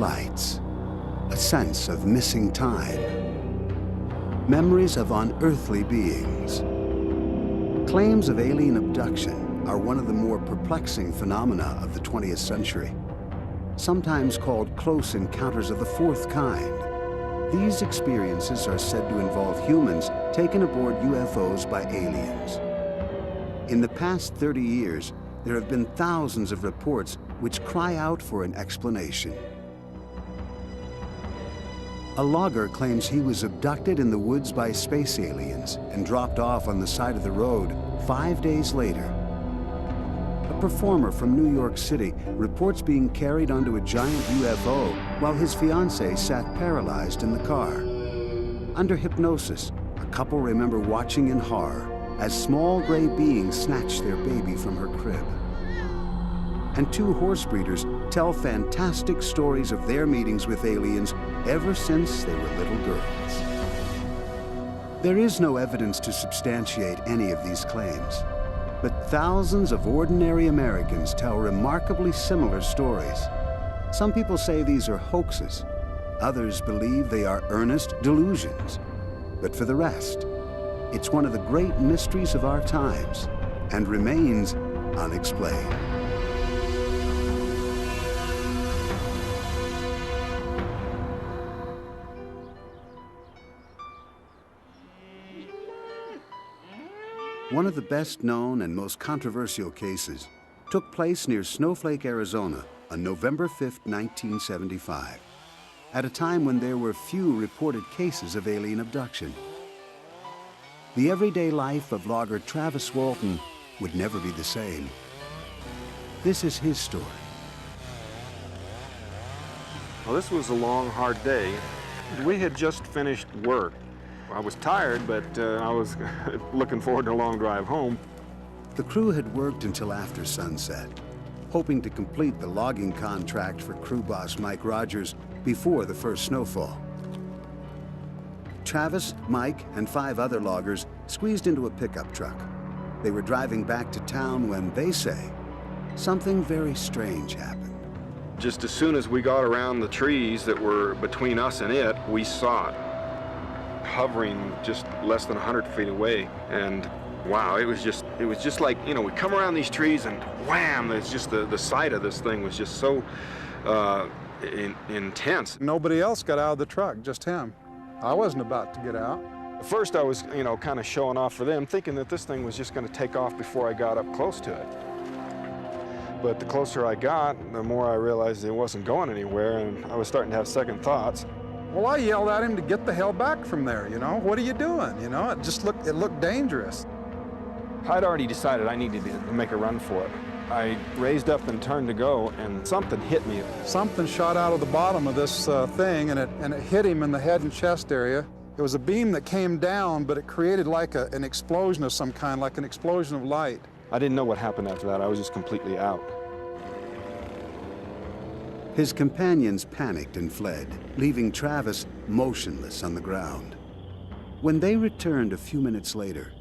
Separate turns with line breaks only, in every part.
lights, a sense of missing time, memories of unearthly beings. Claims of alien abduction are one of the more perplexing phenomena of the 20th century, sometimes called close encounters of the fourth kind. These experiences are said to involve humans taken aboard UFOs by aliens. In the past 30 years, there have been thousands of reports which cry out for an explanation. A logger claims he was abducted in the woods by space aliens and dropped off on the side of the road 5 days later. A performer from New York City reports being carried onto a giant UFO while his fiancée sat paralyzed in the car. Under hypnosis, a couple remember watching in horror as small gray beings snatched their baby from her crib. And two horse breeders tell fantastic stories of their meetings with aliens ever since they were little girls. There is no evidence to substantiate any of these claims, but thousands of ordinary Americans tell remarkably similar stories. Some people say these are hoaxes. Others believe they are earnest delusions. But for the rest, it's one of the great mysteries of our times and remains unexplained. One of the best known and most controversial cases took place near Snowflake, Arizona on November 5, 1975, at a time when there were few reported cases of alien abduction. The everyday life of logger Travis Walton would never be the same. This is his story.
Well, this was a long, hard day. We had just finished work. I was tired, but I was looking forward to a long drive home.
The crew had worked until after sunset, hoping to complete the logging contract for crew boss Mike Rogers before the first snowfall. Travis, Mike, and 5 other loggers squeezed into a pickup truck. They were driving back to town when, they say, something very strange happened.
Just as soon as we got around the trees that were between us and it, we saw it hovering just less than 100 feet away. And wow, it was just like, you know, we come around these trees and wham, it's just the sight of this thing was just so intense.
Nobody else got out of the truck, just him. I wasn't about to get out.
At first I was, you know, kind of showing off for them, thinking that this thing was just going to take off before I got up close to it. But the closer I got, the more I realized it wasn't going anywhere, and I was starting to have second thoughts.
Well, I yelled at him to get the hell back from there, you know? What are you doing? You know, it looked dangerous.
I'd already decided I needed to make a run for it. I raised up and turned to go, and something hit me.
Something shot out of the bottom of this thing, and it hit him in the head and chest area. It was a beam that came down, but it created like an explosion of some kind, like an explosion of light.
I didn't know what happened after that. I was just completely out.
His companions panicked and fled, leaving Travis motionless on the ground. When they returned a few minutes later,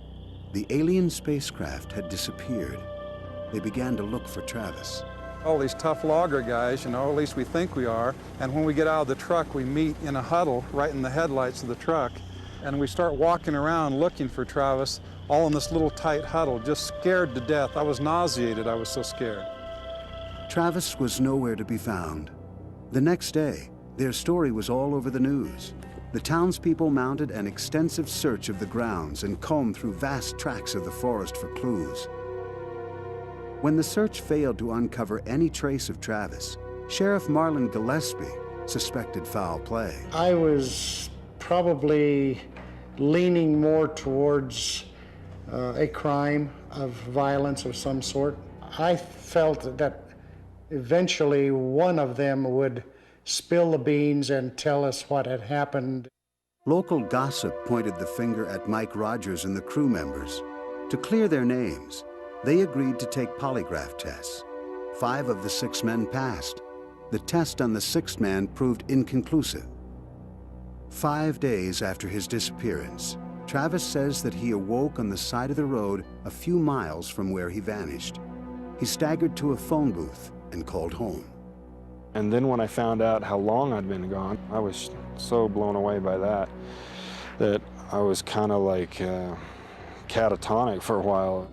the alien spacecraft had disappeared. They began to look for Travis.
All these tough logger guys, you know, at least we think we are, and when we get out of the truck, we meet in a huddle right in the headlights of the truck, and we start walking around looking for Travis, all in this little tight huddle, just scared to death. I was nauseated, I was so scared.
Travis was nowhere to be found. The next day, their story was all over the news. The townspeople mounted an extensive search of the grounds and combed through vast tracts of the forest for clues. When the search failed to uncover any trace of Travis, Sheriff Marlon Gillespie suspected foul play.
I was probably leaning more towards a crime of violence of some sort. I felt that eventually one of them would spill the beans and tell us what had happened.
Local gossip pointed the finger at Mike Rogers and the crew members. To clear their names, they agreed to take polygraph tests. 5 of the 6 men passed. The test on the 6th man proved inconclusive. 5 days after his disappearance, Travis says that he awoke on the side of the road a few miles from where he vanished. He staggered to a phone booth and called home.
And then when I found out how long I'd been gone, I was so blown away by that I was kind of like catatonic for a while.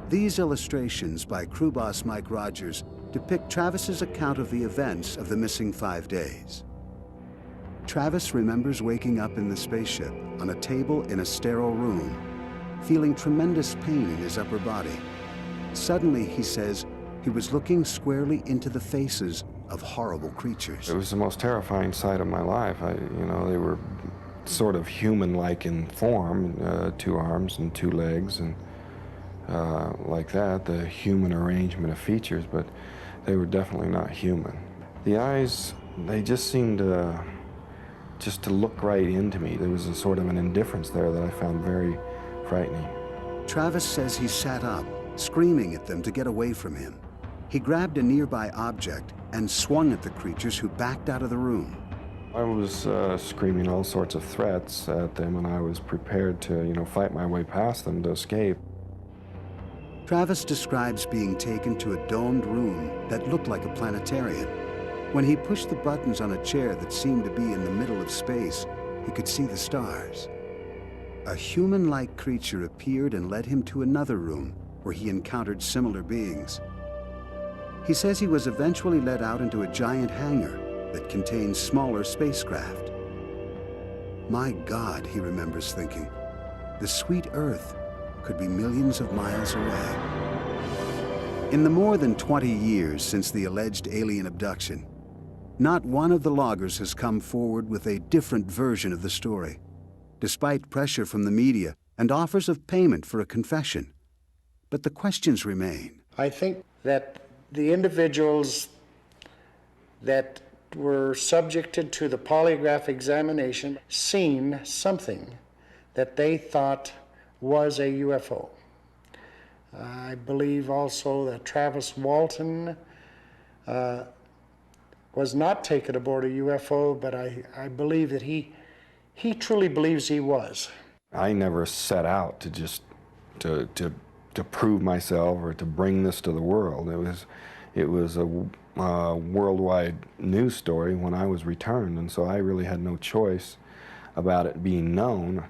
These illustrations by crew boss Mike Rogers depict Travis's account of the events of the missing 5 days. Travis remembers waking up in the spaceship on a table in a sterile room, feeling tremendous pain in his upper body. Suddenly, he says, he was looking squarely into the faces of horrible creatures.
It was the most terrifying sight of my life. They were sort of human-like in form, 2 arms and 2 legs, and like that, the human arrangement of features, but they were definitely not human. The eyes, they just seemed to look right into me. There was a sort of an indifference there that I found very frightening.
Travis says he sat up, screaming at them to get away from him. He grabbed a nearby object and swung at the creatures who backed out of the room.
I was screaming all sorts of threats at them, and I was prepared to, fight my way past them to escape.
Travis describes being taken to a domed room that looked like a planetarium. When he pushed the buttons on a chair that seemed to be in the middle of space, he could see the stars. A human-like creature appeared and led him to another room where he encountered similar beings. He says he was eventually led out into a giant hangar that contained smaller spacecraft. My God, he remembers thinking, the sweet Earth could be millions of miles away. In the more than 20 years since the alleged alien abduction, not one of the loggers has come forward with a different version of the story, despite pressure from the media and offers of payment for a confession. But the questions remain.
I think that the individuals that were subjected to the polygraph examination seen something that they thought was a UFO. I believe also that Travis Walton was not taken aboard a UFO, but I believe that he truly believes he was.
I never set out to just to prove myself or to bring this to the world. It was a worldwide news story when I was returned, and so I really had no choice about it being known.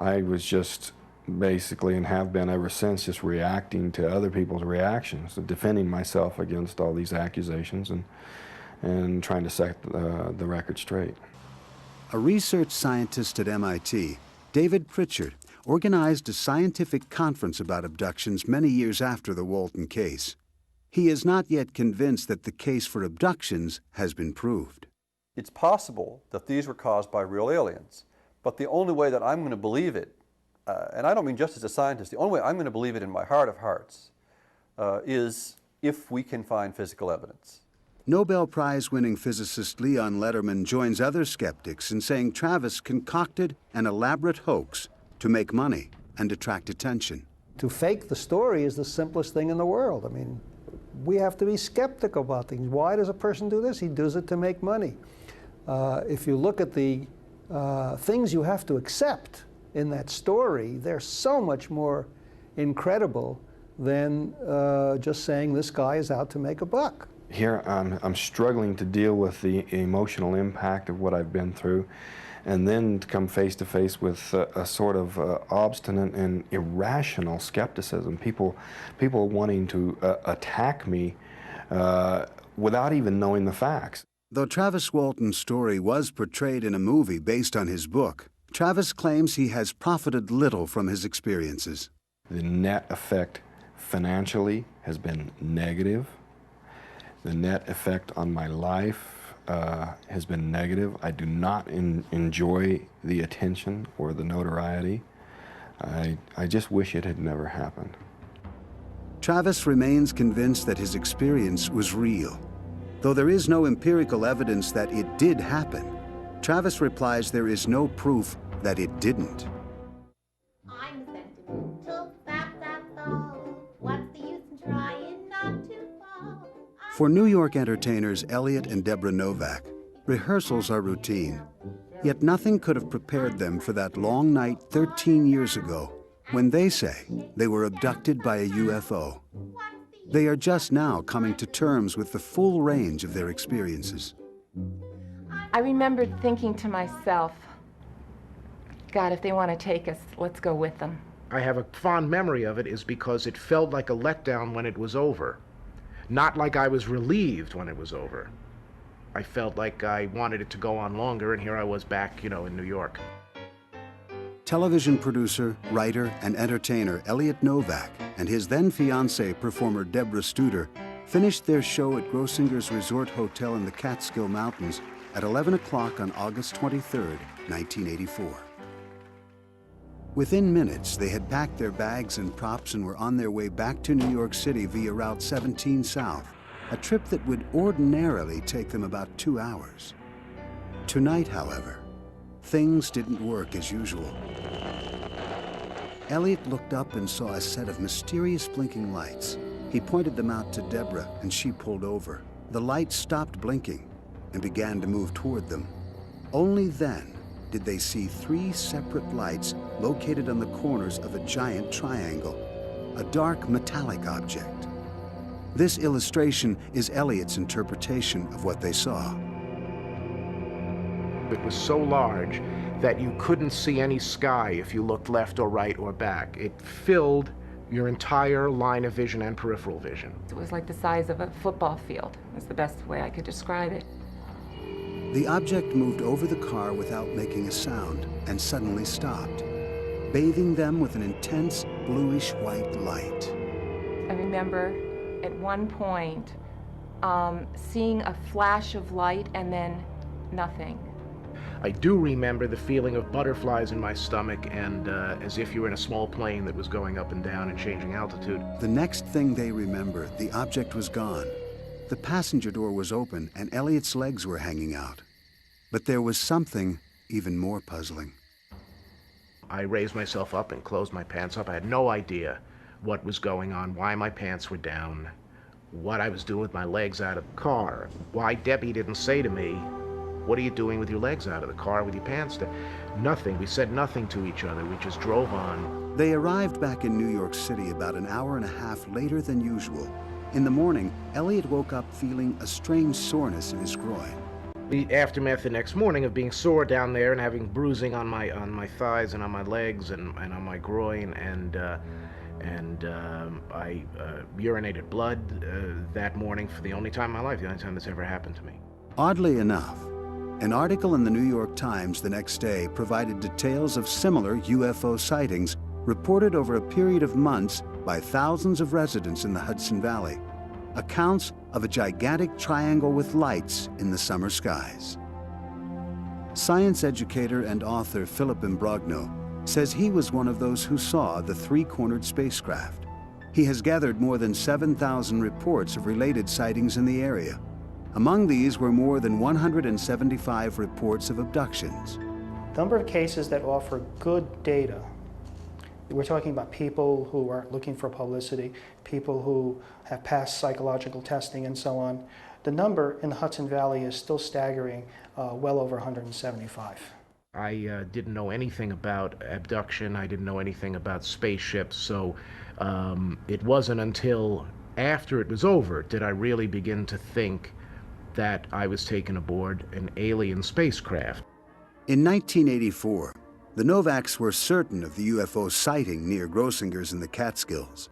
I was just basically, and have been ever since, just reacting to other people's reactions, defending myself against all these accusations and trying to set the record straight.
A research scientist at MIT, David Pritchard, organized a scientific conference about abductions many years after the Walton case. He is not yet convinced that the case for abductions has been proved.
It's possible that these were caused by real aliens, but the only way that I'm going to believe it, and I don't mean just as a scientist, the only way I'm going to believe it in my heart of hearts is if we can find physical evidence.
Nobel Prize-winning physicist Leon Lederman joins other skeptics in saying Travis concocted an elaborate hoax to make money and attract attention.
To fake the story is the simplest thing in the world. I mean, we have to be skeptical about things. Why does a person do this? He does it to make money. If you look at the things you have to accept in that story, they're so much more incredible than just saying this guy is out to make a buck.
Here I'm struggling to deal with the emotional impact of what I've been through, and then to come face to face with a sort of obstinate and irrational skepticism. People wanting to attack me without even knowing the facts.
Though Travis Walton's story was portrayed in a movie based on his book, Travis claims he has profited little from his experiences.
The net effect financially has been negative. The net effect on my life has been negative. I do not enjoy the attention or the notoriety. I just wish it had never happened.
Travis remains convinced that his experience was real. Though there is no empirical evidence that it did happen, Travis replies there is no proof that it didn't.
I'm sentimental, that's all. What's the use in trying not to fall?
For New York entertainers Elliot and Deborah Novak, rehearsals are routine. Yet nothing could have prepared them for that long night 13 years ago when they say they were abducted by a UFO.
What's the
They are just now coming to terms with the full range of their experiences.
I remembered thinking to myself, God, if they want to take us, let's go with them.
I have a fond memory of it is because it felt like a letdown when it was over. Not like I was relieved when it was over. I felt like I wanted it to go on longer, and here I was back, in New York.
Television producer, writer, and entertainer Elliot Novak and his then-fiancée performer Deborah Studer finished their show at Grossinger's Resort Hotel in the Catskill Mountains at 11 o'clock on August 23, 1984. Within minutes, they had packed their bags and props and were on their way back to New York City via Route 17 South, a trip that would ordinarily take them about 2 hours. Tonight, however, things didn't work as usual. Elliot looked up and saw a set of mysterious blinking lights. He pointed them out to Deborah, and she pulled over. The lights stopped blinking and began to move toward them. Only then did they see 3 separate lights located on the corners of a giant triangle, a dark metallic object. This illustration is Elliot's interpretation of what they saw.
It was so large that you couldn't see any sky if you looked left or right or back. It filled your entire line of vision and peripheral vision.
It was like the size of a football field. That's the best way I could describe it.
The object moved over the car without making a sound and suddenly stopped, bathing them with an intense bluish-white light.
I remember at one point seeing a flash of light and then nothing.
I do remember the feeling of butterflies in my stomach and as if you were in a small plane that was going up and down and changing altitude.
The next thing they remembered, the object was gone. The passenger door was open and Elliot's legs were hanging out. But there was something even more puzzling.
I raised myself up and closed my pants up. I had no idea what was going on, why my pants were down, what I was doing with my legs out of the car, why Debbie didn't say to me, "What are you doing with your legs out of the car with your pants down?" Nothing. We said nothing to each other. We just drove on.
They arrived back in New York City about an hour and a half later than usual. In the morning, Elliot woke up feeling a strange soreness in his groin.
The aftermath the next morning of being sore down there and having bruising on my thighs and on my legs and on my groin, and I urinated blood that morning for the only time in my life, the only time this ever happened to me.
Oddly enough, an article in the New York Times the next day provided details of similar UFO sightings reported over a period of months by thousands of residents in the Hudson Valley. Accounts of a gigantic triangle with lights in the summer skies. Science educator and author Philip Imbrogno says he was one of those who saw the 3-cornered spacecraft. He has gathered more than 7,000 reports of related sightings in the area. Among these were more than 175 reports of abductions.
Number of cases that offer good data. We're talking about people who are looking for publicity, people who have passed psychological testing and so on. The number in the Hudson Valley is still staggering, well over 175.
I didn't know anything about abduction. I didn't know anything about spaceships, so it wasn't until after it was over did I really begin to think that I was taken aboard an alien spacecraft.
In 1984, the Novaks were certain of the UFO sighting near Grossinger's in the Catskills.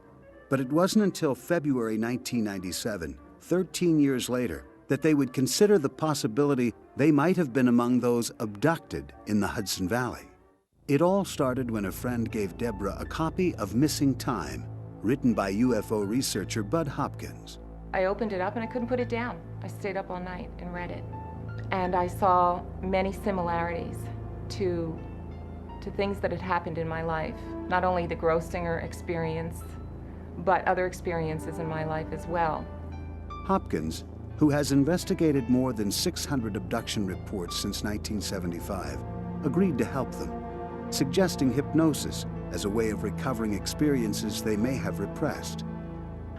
But it wasn't until February 1997, 13 years later, that they would consider the possibility they might have been among those abducted in the Hudson Valley. It all started when a friend gave Deborah a copy of Missing Time, written by UFO researcher Bud Hopkins.
I opened it up and I couldn't put it down. I stayed up all night and read it. And I saw many similarities to things that had happened in my life. Not only the Grossinger experience, but other experiences in my life as well.
Hopkins, who has investigated more than 600 abduction reports since 1975, agreed to help them, suggesting hypnosis as a way of recovering experiences they may have repressed.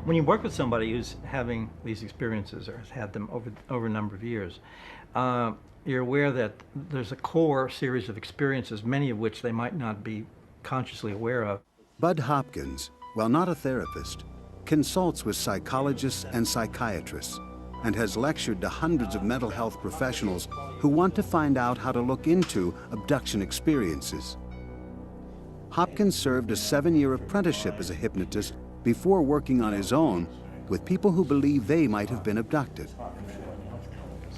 When you work with somebody who's having these experiences or has had them over a number of years, you're aware that there's a core series of experiences, many of which they might not be consciously aware of.
Bud Hopkins, while not a therapist, consults with psychologists and psychiatrists and has lectured to hundreds of mental health professionals who want to find out how to look into abduction experiences. Hopkins served a 7-year apprenticeship as a hypnotist before working on his own with people who believe they might have been abducted.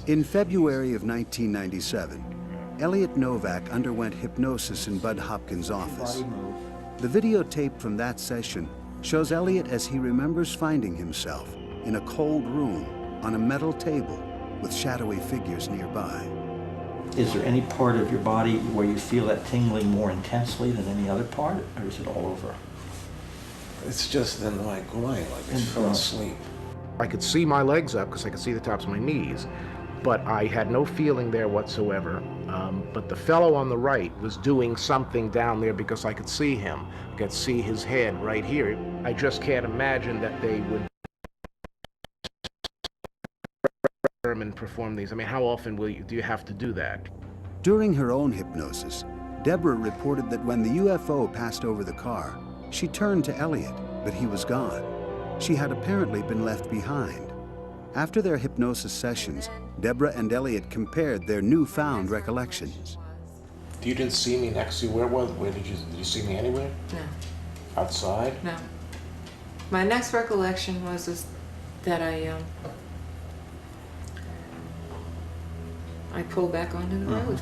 In February of 1997, Elliot Novak underwent hypnosis in Bud Hopkins' office. The videotape from that session shows Elliot as he remembers finding himself in a cold room on a metal table with shadowy figures nearby.
Is there any part of your body where you feel that tingling more intensely than any other part, or is it all over?
It's just in my groin, like I fell asleep.
I could see my legs up because I could see the tops of my knees, but I had no feeling there whatsoever. But the fellow on the right was doing something down there because I could see him. I could see his head right here. I just can't imagine that they would and perform these. I mean, how often do you have to do that?
During her own hypnosis, Deborah reported that when the UFO passed over the car, she turned to Elliot, but he was gone. She had apparently been left behind. After their hypnosis sessions, Deborah and Elliot compared their newfound recollections.
You didn't see me next to you. Where did you see me anywhere?
No.
Outside?
No. My next recollection was that I pulled back onto the road,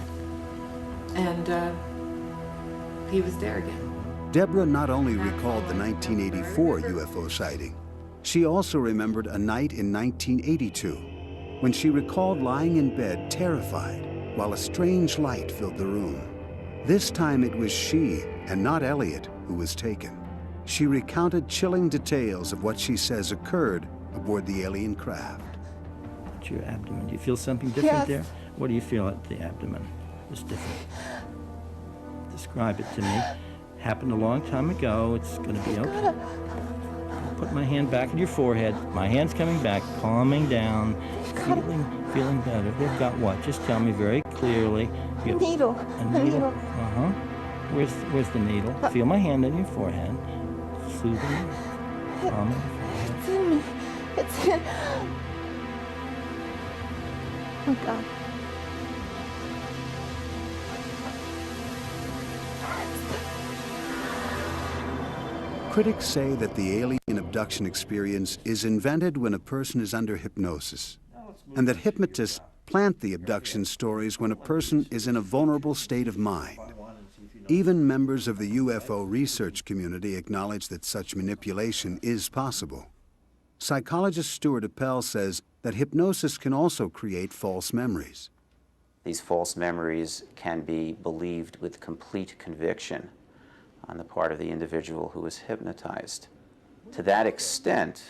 and he was there again.
Deborah not only recalled the 1984 UFO sighting, she also remembered a night in 1982 when she recalled lying in bed terrified while a strange light filled the room. This time it was she and not Elliot who was taken. She recounted chilling details of what she says occurred aboard the alien craft.
At your abdomen, do you feel something different there? What do you feel at the abdomen? It's different. Describe it to me. Happened a long time ago. It's going to be okay. I'll put my hand back on your forehead. My hand's coming back, calming down, feeling better. They've got what? Just tell me very clearly.
A needle.
A needle? Uh-huh. Where's the needle? Feel my hand on your forehead. Soothing. Calming.
It's in me. It's in. Oh, God.
Critics say that the alien abduction experience is invented when a person is under hypnosis, and that hypnotists plant the abduction stories when a person is in a vulnerable state of mind. Even members of the UFO research community acknowledge that such manipulation is possible. Psychologist Stuart Appel says that hypnosis can also create false memories.
These false memories can be believed with complete conviction on the part of the individual who is hypnotized. To that extent,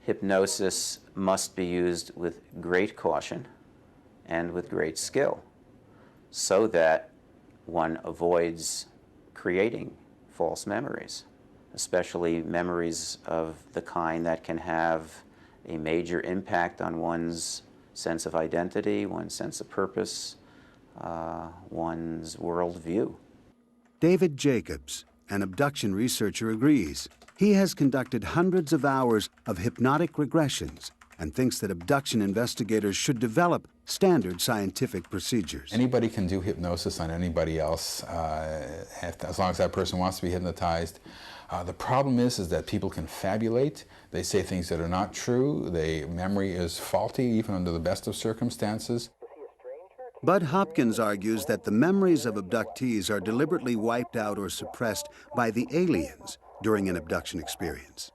hypnosis must be used with great caution and with great skill so that one avoids creating false memories, especially memories of the kind that can have a major impact on one's sense of identity, one's sense of purpose, one's worldview.
David Jacobs, an abduction researcher, agrees. He has conducted hundreds of hours of hypnotic regressions and thinks that abduction investigators should develop standard scientific procedures.
Anybody can do hypnosis on anybody else, as long as that person wants to be hypnotized. The problem is that people can fabulate. They say things that are not true. Memory is faulty, even under the best of circumstances.
Bud Hopkins argues that the memories of abductees are deliberately wiped out or suppressed by the aliens during an abduction experience,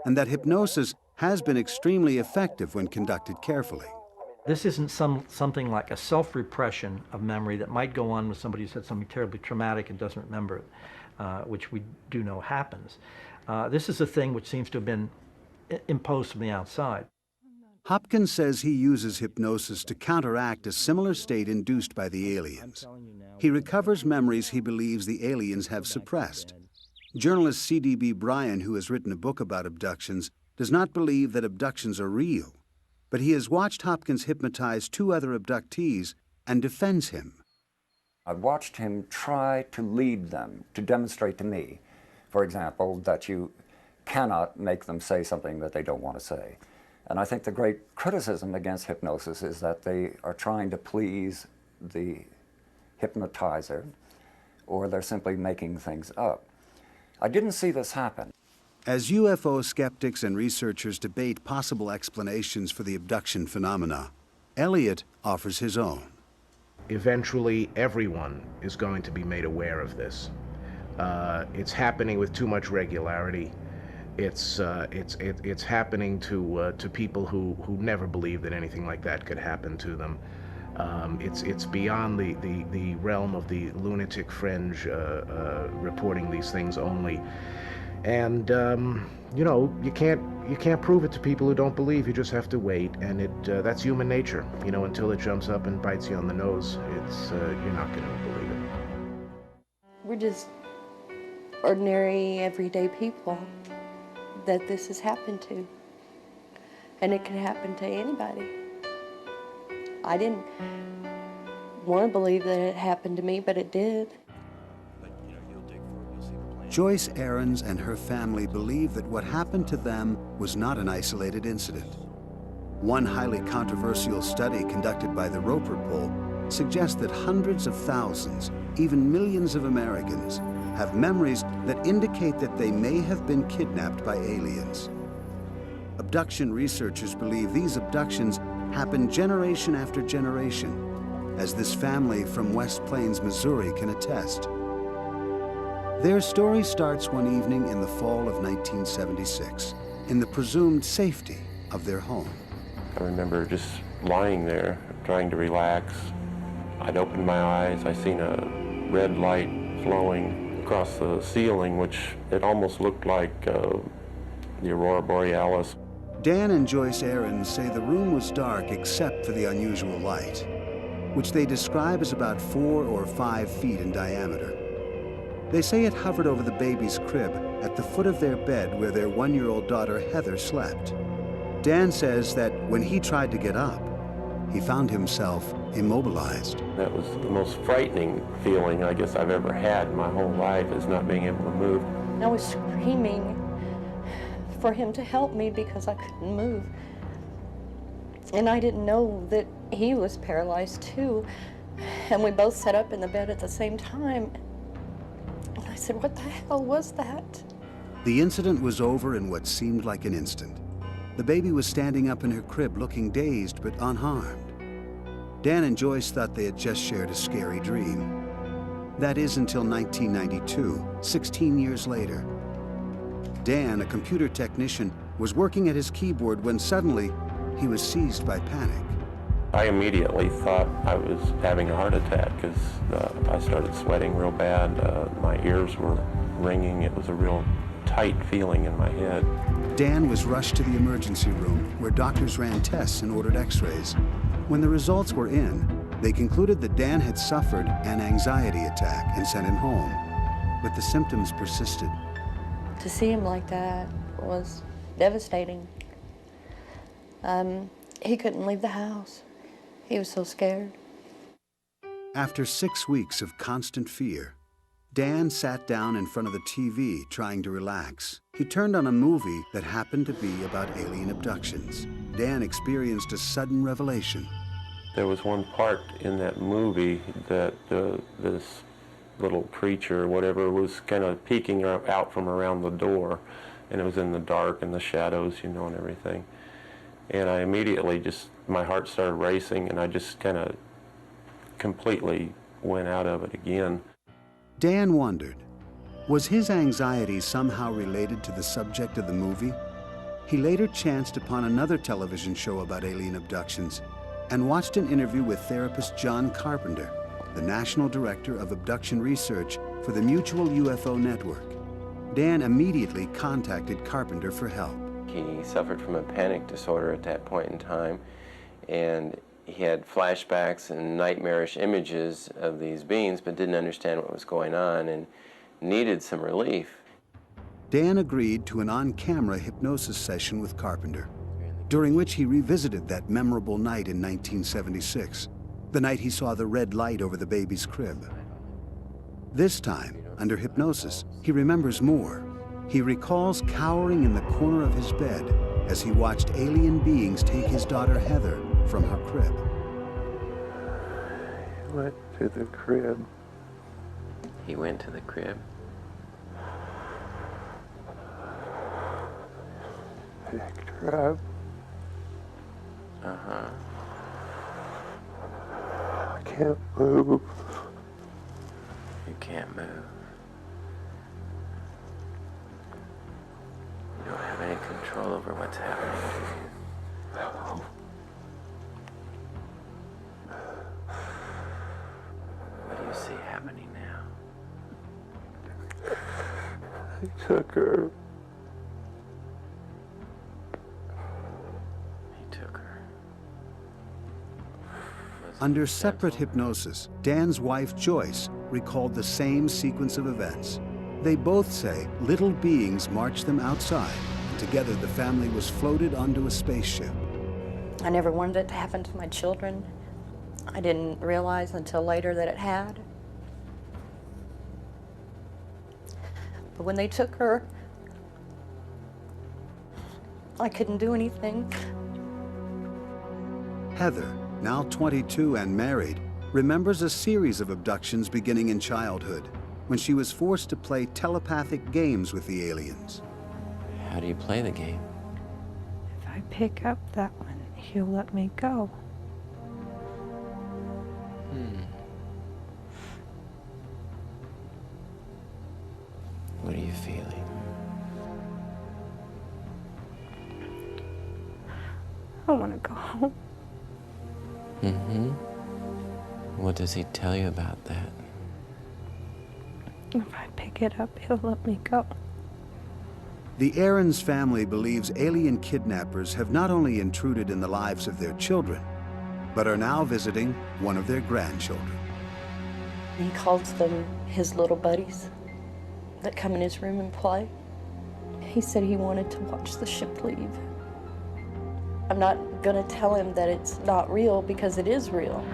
and that hypnosis has been extremely effective when conducted carefully.
This isn't something like a self-repression of memory that might go on with somebody who's had something terribly traumatic and doesn't remember it, which we do know happens. This is a thing which seems to have been imposed from the outside.
Hopkins says he uses hypnosis to counteract a similar state induced by the aliens. He recovers memories he believes the aliens have suppressed. Journalist C.D.B. Bryan, who has written a book about abductions, does not believe that abductions are real, but he has watched Hopkins hypnotize 2 other abductees and defends him.
I've watched him try to lead them, to demonstrate to me, for example, that you cannot make them say something that they don't want to say. And I think the great criticism against hypnosis is that they are trying to please the hypnotizer, or they're simply making things up. I didn't see this happen.
As UFO skeptics and researchers debate possible explanations for the abduction phenomena, Elliot offers his own.
Eventually, everyone is going to be made aware of this. It's happening with too much regularity. It's happening to people who never believed that anything like that could happen to them. It's beyond the realm of the lunatic fringe reporting these things only. And you know, you can't prove it to people who don't believe. You just have to wait, and that's human nature. You know, until it jumps up and bites you on the nose, you're not going to believe it.
We're just ordinary, everyday people that this has happened to, and it can happen to anybody. I didn't want to believe that it happened to me, but it did.
Joyce Ahrens and her family believe that what happened to them was not an isolated incident. One highly controversial study conducted by the Roper Poll suggests that hundreds of thousands, even millions of Americans, have memories that indicate that they may have been kidnapped by aliens. Abduction researchers believe these abductions happen generation after generation, as this family from West Plains, Missouri can attest. Their story starts one evening in the fall of 1976, in the presumed safety of their home.
I remember just lying there, trying to relax. I'd opened my eyes, I seen a red light flowing across the ceiling, which it almost looked like the Aurora Borealis.
Dan and Joyce Ahrens say the room was dark except for the unusual light, which they describe as about 4 or 5 feet in diameter. They say it hovered over the baby's crib at the foot of their bed where their 1-year-old daughter Heather slept. Dan says that when he tried to get up, he found himself immobilized.
That was the most frightening feeling I guess I've ever had in my whole life, is not being able to move.
I was screaming for him to help me because I couldn't move. And I didn't know that he was paralyzed too. And we both sat up in the bed at the same time. And I said, what the hell was that?
The incident was over in what seemed like an instant. The baby was standing up in her crib looking dazed but unharmed. Dan and Joyce thought they had just shared a scary dream. That is until 1992, 16 years later. Dan, a computer technician, was working at his keyboard when suddenly he was seized by panic.
I immediately thought I was having a heart attack because I started sweating real bad. My ears were ringing. It was a real tight feeling in my head.
Dan was rushed to the emergency room where doctors ran tests and ordered x-rays. When the results were in, they concluded that Dan had suffered an anxiety attack and sent him home. But the symptoms persisted.
To see him like that was devastating. He couldn't leave the house. He was so scared.
After 6 weeks of constant fear, Dan sat down in front of the TV trying to relax. He turned on a movie that happened to be about alien abductions. Dan experienced a sudden revelation.
There was one part in that movie that this little creature or whatever was kind of peeking out from around the door, and it was in the dark and the shadows, you know, and everything. And I immediately my heart started racing, and I just kind of completely went out of it again.
Dan wondered, was his anxiety somehow related to the subject of the movie? He later chanced upon another television show about alien abductions and watched an interview with therapist John Carpenter, the National Director of Abduction Research for the Mutual UFO Network. Dan immediately contacted Carpenter for help.
He suffered from a panic disorder at that point in time, and he had flashbacks and nightmarish images of these beings, but didn't understand what was going on and needed some relief.
Dan agreed to an on-camera hypnosis session with Carpenter, during which he revisited that memorable night in 1976, the night he saw the red light over the baby's crib. This time, under hypnosis, he remembers more. He recalls cowering in the corner of his bed as he watched alien beings take his daughter Heather from her crib.
Went to the crib.
He went to the crib.
Picked her up.
Uh-huh.
I can't move.
You can't move. You don't have any control over what's happening to you.
No.
What do you see happening now?
I took her.
He took her.
Under separate hypnosis, Dan's wife Joyce recalled the same sequence of events. They both say little beings marched them outside, and together the family was floated onto a spaceship.
I never wanted it to happen to my children. I didn't realize until later that it had. But when they took her, I couldn't do anything.
Heather, now 22 and married, remembers a series of abductions beginning in childhood, when she was forced to play telepathic games with the aliens.
How do you play the game?
If I pick up that one, he'll let me go.
What are you feeling?
I want to go home.
Mm-hmm. What does he tell you about that?
If I pick it up, he'll let me go.
The Aarons family believes alien kidnappers have not only intruded in the lives of their children, but are now visiting one of their grandchildren.
He calls them his little buddies that come in his room and play. He said he wanted to watch the ship leave. I'm not gonna tell him that it's not real because it is real.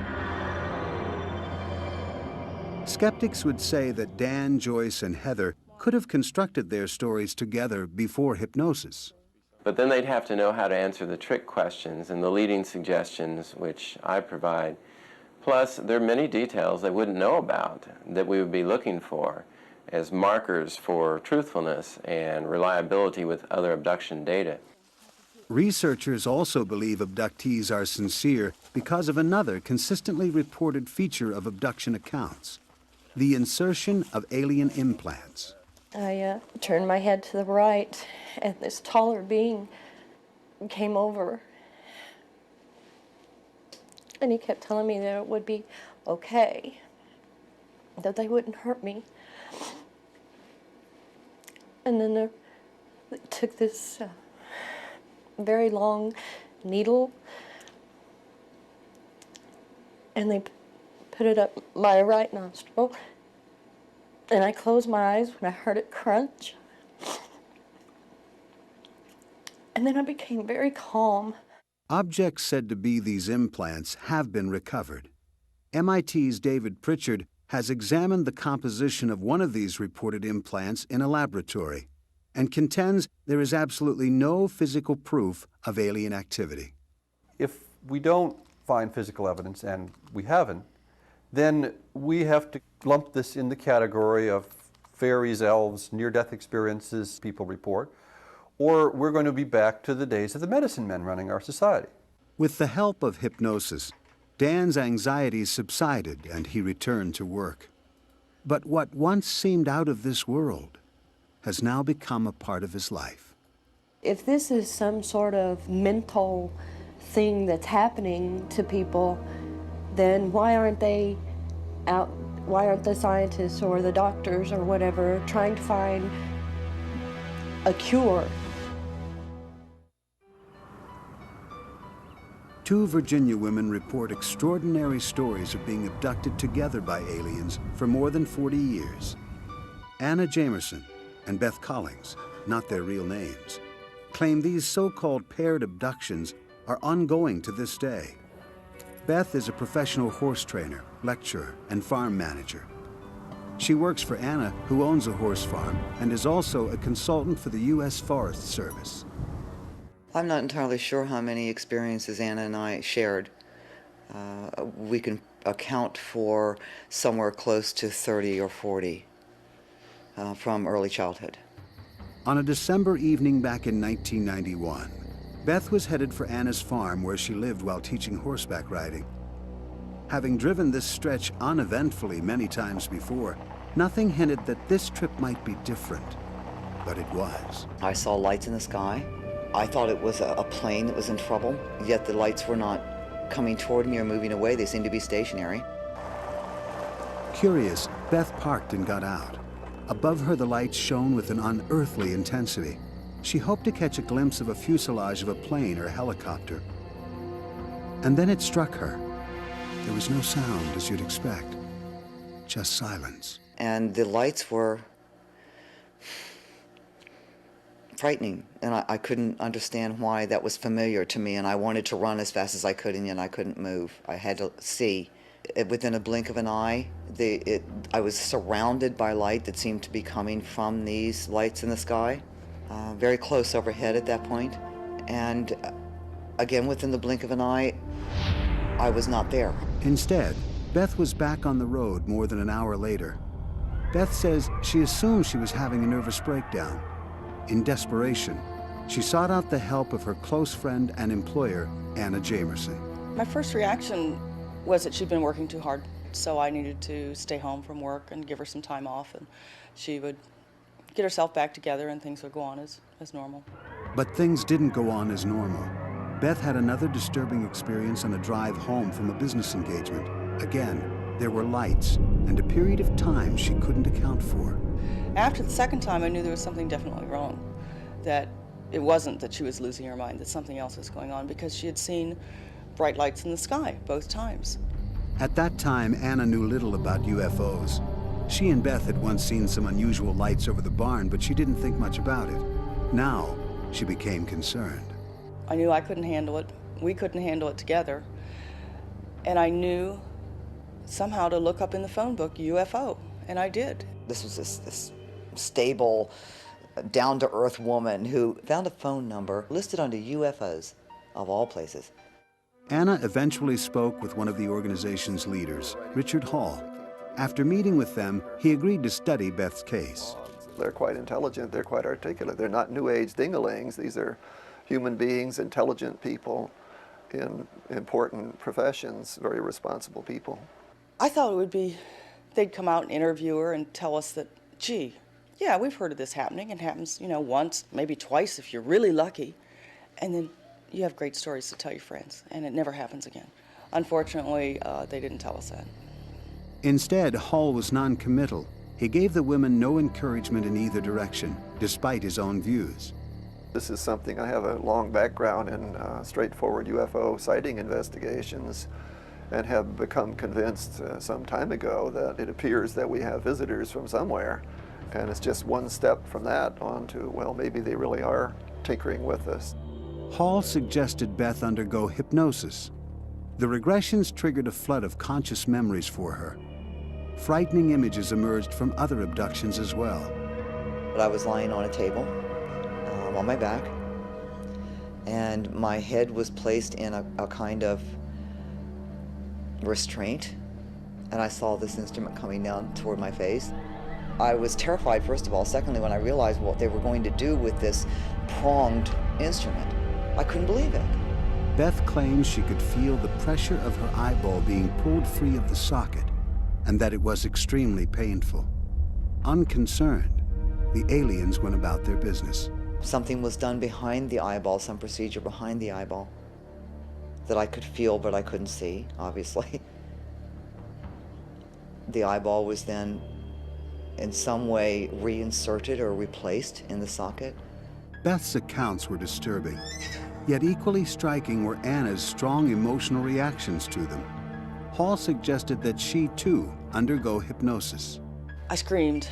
Skeptics would say that Dan, Joyce, and Heather could have constructed their stories together before hypnosis.
But then they'd have to know how to answer the trick questions and the leading suggestions, which I provide. Plus, there are many details they wouldn't know about that we would be looking for as markers for truthfulness and reliability with other abduction data.
Researchers also believe abductees are sincere because of another consistently reported feature of abduction accounts: the insertion of alien implants.
I turned my head to the right, and this taller being came over. And he kept telling me that it would be okay, that they wouldn't hurt me. And then they took this very long needle, and they put it up my right nostril, and I closed my eyes when I heard it crunch. And then I became very calm.
Objects said to be these implants have been recovered. MIT's David Pritchard has examined the composition of one of these reported implants in a laboratory and contends there is absolutely no physical proof of alien activity.
If we don't find physical evidence, and we haven't, then we have to lump this in the category of fairies, elves, near-death experiences people report, or we're going to be back to the days of the medicine men running our society.
With the help of hypnosis, Dan's anxieties subsided and he returned to work. But what once seemed out of this world has now become a part of his life.
If this is some sort of mental thing that's happening to people, then why aren't they out, why aren't the scientists or the doctors or whatever trying to find a cure?
Two Virginia women report extraordinary stories of being abducted together by aliens for more than 40 years. Anna Jamerson and Beth Collings, not their real names, claim these so-called paired abductions are ongoing to this day. Beth is a professional horse trainer, lecturer, and farm manager. She works for Anna, who owns a horse farm, and is also a consultant for the U.S. Forest Service.
I'm not entirely sure how many experiences Anna and I shared. We can account for somewhere close to 30 or 40 from early childhood.
On a December evening back in 1991, Beth was headed for Anna's farm where she lived while teaching horseback riding. Having driven this stretch uneventfully many times before, nothing hinted that this trip might be different, but it was.
I saw lights in the sky. I thought it was a plane that was in trouble, yet the lights were not coming toward me or moving away. They seemed to be stationary.
Curious, Beth parked and got out. Above her, the lights shone with an unearthly intensity. She hoped to catch a glimpse of a fuselage of a plane or a helicopter. And then it struck her. There was no sound, as you'd expect, just silence.
And the lights were frightening, and I couldn't understand why that was familiar to me, and I wanted to run as fast as I could, and yet I couldn't move. I had to see. Within a blink of an eye, I was surrounded by light that seemed to be coming from these lights in the sky, very close overhead at that point. And again, within the blink of an eye, I was not there.
Instead, Beth was back on the road more than an hour later. Beth says she assumed she was having a nervous breakdown. In desperation, she sought out the help of her close friend and employer, Anna Jamerson.
My first reaction was that she'd been working too hard, so I needed to stay home from work and give her some time off, and she would get herself back together and things would go on as normal.
But things didn't go on as normal. Beth had another disturbing experience on a drive home from a business engagement. Again, there were lights and a period of time she couldn't account for.
After the second time, I knew there was something definitely wrong, that it wasn't that she was losing her mind, that something else was going on, because she had seen bright lights in the sky both times.
At that time, Anna knew little about UFOs. She and Beth had once seen some unusual lights over the barn, but she didn't think much about it. Now, she became concerned.
I knew I couldn't handle it. We couldn't handle it together. And I knew somehow to look up in the phone book UFO, and I did.
This was this stable, down-to-earth woman who found a phone number listed under UFOs, of all places.
Anna eventually spoke with one of the organization's leaders, Richard Hall. After meeting with them, he agreed to study Beth's case.
They're quite intelligent, they're quite articulate. They're not New Age ding-a-lings. These are human beings, intelligent people in important professions, very responsible people.
I thought it would be, they'd come out and interview her and tell us that, gee, yeah, we've heard of this happening. It happens, once, maybe twice if you're really lucky. And then you have great stories to tell your friends, and it never happens again. Unfortunately, they didn't tell us that.
Instead, Hall was non-committal. He gave the women no encouragement in either direction, despite his own views.
This is something, I have a long background in straightforward UFO sighting investigations, and have become convinced some time ago that it appears that we have visitors from somewhere. And it's just one step from that on to, well, maybe they really are tinkering with us.
Hall suggested Beth undergo hypnosis. The regressions triggered a flood of conscious memories for her. Frightening images emerged from other abductions as well.
I was lying on a table, on my back, and my head was placed in a kind of restraint, and I saw this instrument coming down toward my face. I was terrified, first of all. Secondly, when I realized what they were going to do with this pronged instrument, I couldn't believe it.
Beth claims she could feel the pressure of her eyeball being pulled free of the socket, and that it was extremely painful. Unconcerned, the aliens went about their business.
Something was done behind the eyeball, some procedure behind the eyeball that I could feel but I couldn't see, obviously. The eyeball was then in some way reinserted or replaced in the socket.
Beth's accounts were disturbing, yet equally striking were Anna's strong emotional reactions to them. Hall suggested that she, too, undergo hypnosis.
I screamed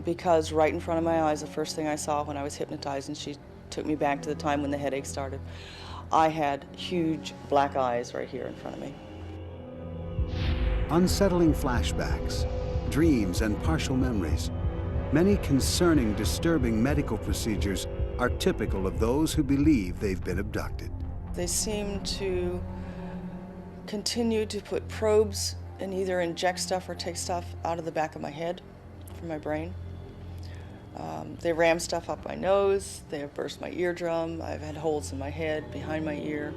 because right in front of my eyes, the first thing I saw when I was hypnotized, and she took me back to the time when the headache started, I had huge black eyes right here in front of me.
unsettling flashbacks, dreams, and partial memories. Many concerning, disturbing medical procedures are typical of those who believe they've been abducted.
They seem to continue to put probes and either inject stuff or take stuff out of the back of my head from my brain. They ram stuff up my nose, they have burst my eardrum, I've had holes in my head, behind my ear.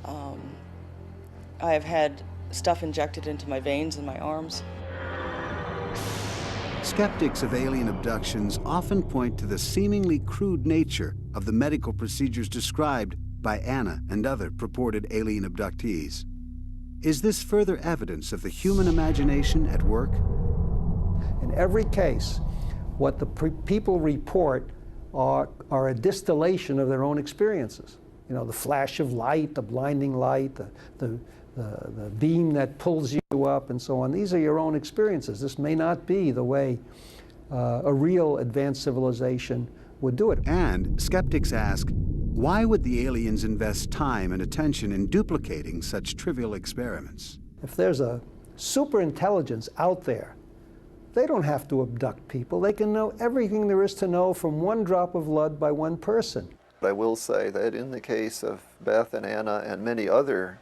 I have had stuff injected into my veins and my arms.
Skeptics of alien abductions often point to the seemingly crude nature of the medical procedures described by Anna and other purported alien abductees. Is this further evidence of the human imagination at work?
In every case, what the people report are a distillation of their own experiences. You know, the flash of light, the blinding light, the beam that pulls you up, and so on. These are your own experiences. This may not be the way a real advanced civilization would do it.
And skeptics ask, why would the aliens invest time and attention in duplicating such trivial experiments?
If there's a superintelligence out there, they don't have to abduct people. They can know everything there is to know from one drop of blood by one person.
I will say that in the case of Beth and Anna and many other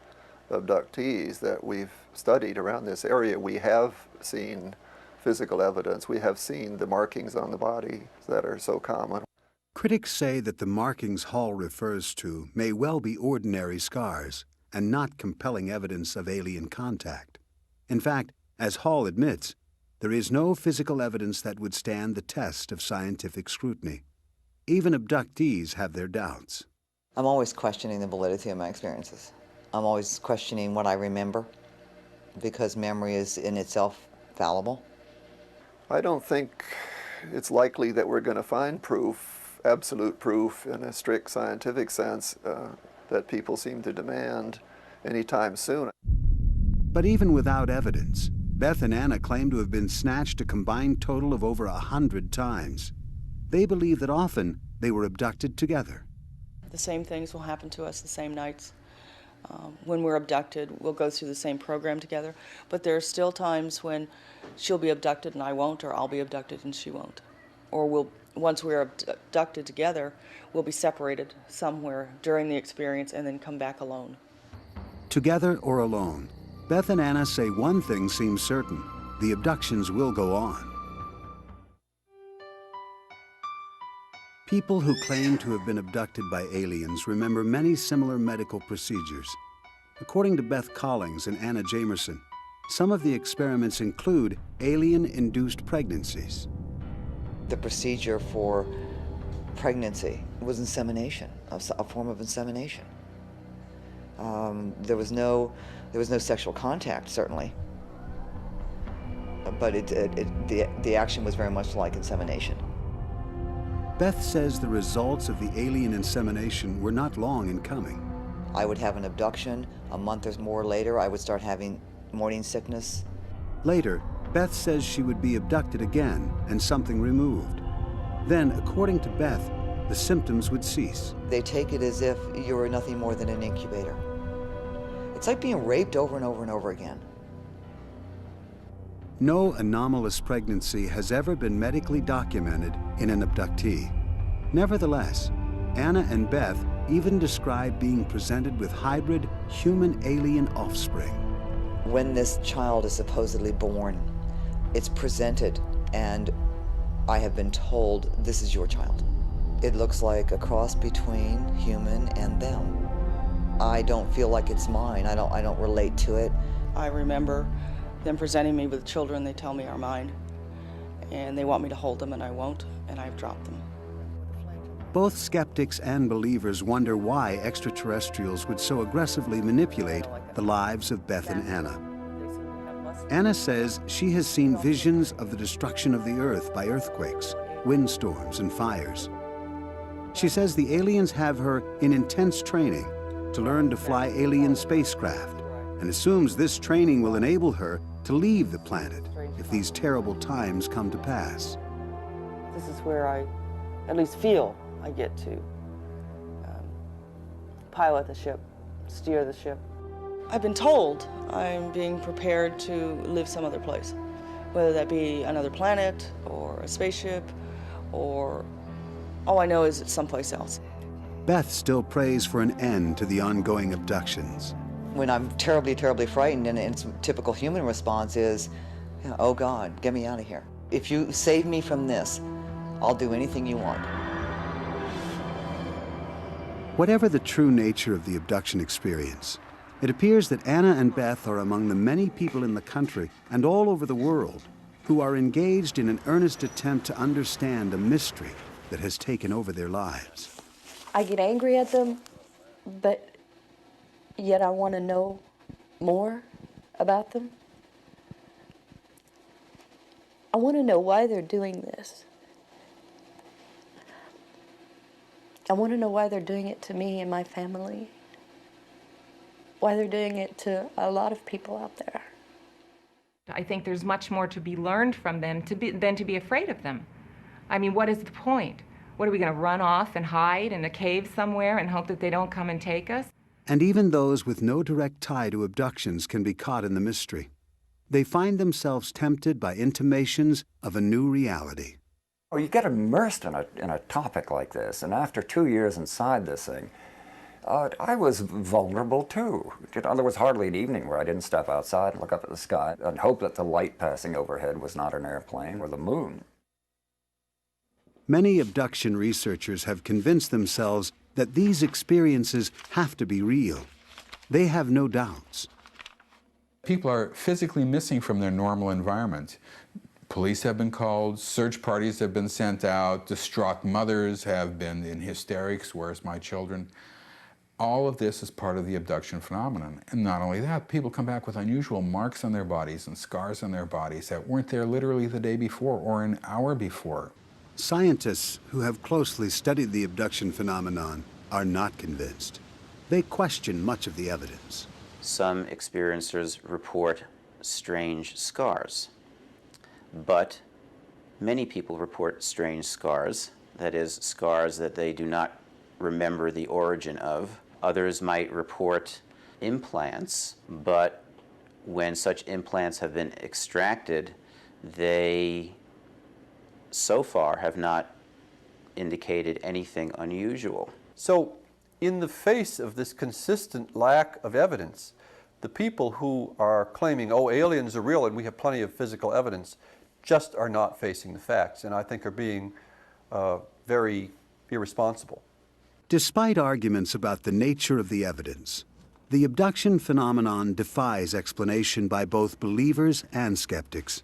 abductees that we've studied around this area, we have seen physical evidence. We have seen the markings on the body that are so common.
Critics say that the markings Hall refers to may well be ordinary scars and not compelling evidence of alien contact. In fact, as Hall admits, there is no physical evidence that would stand the test of scientific scrutiny. Even abductees have their doubts.
I'm always questioning the validity of my experiences. I'm always questioning what I remember, because memory is in itself fallible.
I don't think it's likely that we're going to find proof, absolute proof in a strict scientific sense that people seem to demand anytime soon.
But even without evidence, Beth and Anna claim to have been snatched a combined total of over 100 times. They believe that often they were abducted together.
The same things will happen to us the same nights. When we're abducted, we'll go through the same program together, but there are still times when she'll be abducted and I won't, or I'll be abducted and she won't. Or once we're abducted together, we'll be separated somewhere during the experience and then come back alone.
Together or alone, Beth and Anna say one thing seems certain: the abductions will go on. People who claim to have been abducted by aliens remember many similar medical procedures. According to Beth Collings and Anna Jamerson, some of the experiments include alien-induced pregnancies.
The procedure for pregnancy was insemination, a form of insemination. There was no sexual contact, certainly, but the action was very much like insemination.
Beth says the results of the alien insemination were not long in coming.
I would have an abduction. A month or more later, I would start having morning sickness.
Later, Beth says she would be abducted again and something removed. Then, according to Beth, the symptoms would cease.
They take it as if you were nothing more than an incubator. It's like being raped over and over and over again.
No anomalous pregnancy has ever been medically documented in an abductee. Nevertheless, Anna and Beth even describe being presented with hybrid human-alien offspring.
When this child is supposedly born, it's presented, and I have been told, this is your child. It looks like a cross between human and them. I don't feel like it's mine. I don't relate to it.
I remember them presenting me with children they tell me are mine, and they want me to hold them and I won't, and I've dropped them.
Both skeptics and believers wonder why extraterrestrials would so aggressively manipulate the lives of Beth and Anna. Anna says she has seen visions of the destruction of the Earth by earthquakes, windstorms, and fires. She says the aliens have her in intense training to learn to fly alien spacecraft, and assumes this training will enable her to leave the planet if these terrible times come to pass.
This is where I at least feel I get to pilot the ship, steer the ship. I've been told I'm being prepared to live some other place, whether that be another planet or a spaceship, or all I know is it's someplace else.
Beth still prays for an end to the ongoing abductions.
When I'm terribly, terribly frightened, and a typical human response is, oh God, get me out of here. If you save me from this, I'll do anything you want.
Whatever the true nature of the abduction experience, it appears that Anna and Beth are among the many people in the country and all over the world who are engaged in an earnest attempt to understand a mystery that has taken over their lives.
I get angry at them, but yet I want to know more about them. I want to know why they're doing this. I want to know why they're doing it to me and my family. Why they're doing it to a lot of people out there.
I think there's much more to be learned from them than to be afraid of them. I mean, what is the point? What, are we going to run off and hide in a cave somewhere and hope that they don't come and take us?
And even those with no direct tie to abductions can be caught in the mystery. They find themselves tempted by intimations of a new reality.
Well, you get immersed in a topic like this, and after 2 years inside this thing, I was vulnerable too. There was hardly an evening where I didn't step outside and look up at the sky and hope that the light passing overhead was not an airplane or the moon.
Many abduction researchers have convinced themselves that these experiences have to be real. They have no doubts.
People are physically missing from their normal environment. Police have been called, search parties have been sent out, distraught mothers have been in hysterics, where's my children? All of this is part of the abduction phenomenon. And not only that, people come back with unusual marks on their bodies and scars on their bodies that weren't there literally the day before or an hour before.
Scientists who have closely studied the abduction phenomenon are not convinced. They question much of the evidence.
Some experiencers report strange scars, but many people report strange scars, that is, scars that they do not remember the origin of. Others might report implants, but when such implants have been extracted, they so far have not indicated anything unusual.
So, in the face of this consistent lack of evidence, the people who are claiming, oh, aliens are real and we have plenty of physical evidence, just are not facing the facts, and I think are being very irresponsible.
Despite arguments about the nature of the evidence, the abduction phenomenon defies explanation by both believers and skeptics.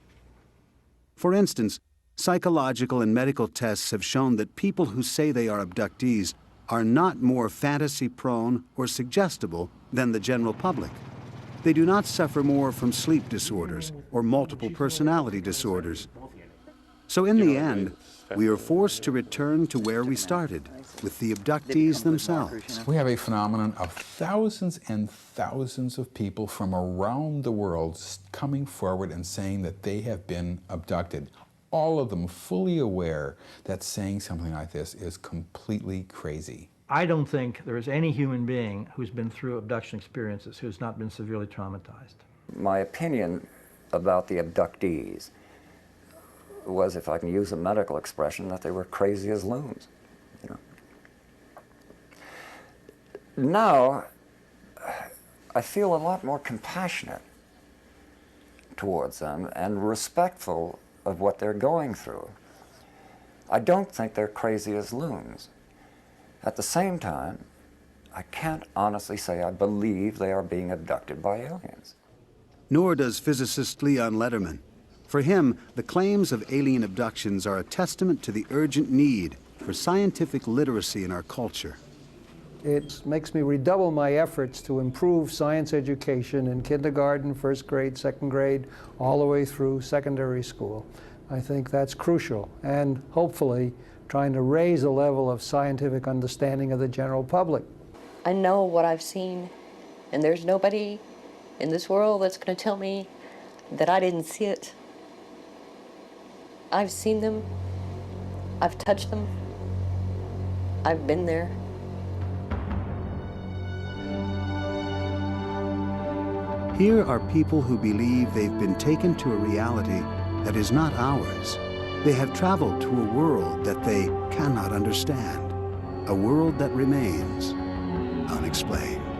For instance, psychological and medical tests have shown that people who say they are abductees are not more fantasy-prone or suggestible than the general public. They do not suffer more from sleep disorders or multiple personality disorders. So in the end, we are forced to return to where we started, with the abductees themselves.
We have a phenomenon of thousands and thousands of people from around the world coming forward and saying that they have been abducted. All of them fully aware that saying something like this is completely crazy.
I don't think there is any human being who's been through abduction experiences who's not been severely traumatized.
My opinion about the abductees was, if I can use a medical expression, that they were crazy as loons. You know. Now, I feel a lot more compassionate towards them and respectful of what they're going through. I don't think they're crazy as loons. At the same time, I can't honestly say I believe they are being abducted by aliens.
Nor does physicist Leon Lederman. For him, the claims of alien abductions are a testament to the urgent need for scientific literacy in our culture.
It makes me redouble my efforts to improve science education in kindergarten, first grade, second grade, all the way through secondary school. I think that's crucial, and hopefully trying to raise a level of scientific understanding of the general public.
I know what I've seen, and there's nobody in this world that's going to tell me that I didn't see it. I've seen them, I've touched them, I've been there.
Here are people who believe they've been taken to a reality that is not ours. They have traveled to a world that they cannot understand, a world that remains unexplained.